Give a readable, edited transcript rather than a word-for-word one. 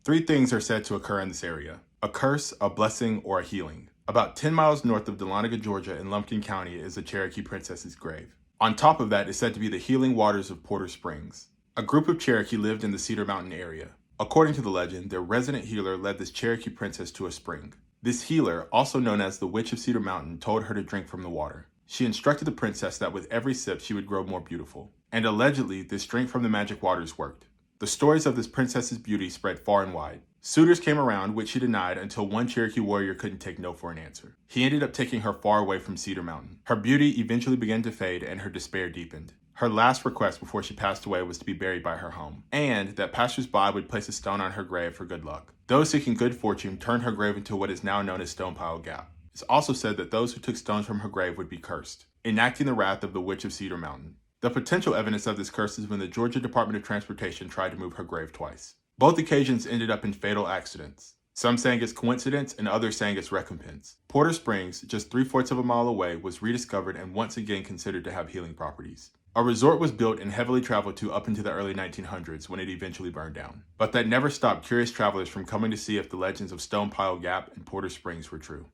Three things are said to occur in this area: a curse, a blessing, or a healing. About 10 miles north of Dahlonega, Georgia in Lumpkin County is the Cherokee princess's grave. On top of that is said to be the healing waters of Porter Springs. A group of Cherokee lived in the Cedar Mountain area. According to the legend, their resident healer led this Cherokee princess to a spring. This healer, also known as the Witch of Cedar Mountain, told her to drink from the water. She instructed the princess that with every sip she would grow more beautiful. And allegedly, this drink from the magic waters worked. The stories of this princess's beauty spread far and wide. Suitors came around, which she denied, until one Cherokee warrior couldn't take no for an answer. He ended up taking her far away from Cedar Mountain. Her beauty eventually began to fade and her despair deepened. Her last request before she passed away was to be buried by her home, and that passers-by would place a stone on her grave for good luck. Those seeking good fortune turned her grave into what is now known as Stone Pile Gap. It's also said that those who took stones from her grave would be cursed, enacting the wrath of the Witch of Cedar Mountain. The potential evidence of this curse is when the Georgia Department of Transportation tried to move her grave twice. Both occasions ended up in fatal accidents. Some saying it's coincidence and others saying it's recompense. Porter Springs, just 3/4 of a mile away, was rediscovered and once again considered to have healing properties. A resort was built and heavily traveled to up into the early 1900s when it eventually burned down. But that never stopped curious travelers from coming to see if the legends of Stone Pile Gap and Porter Springs were true.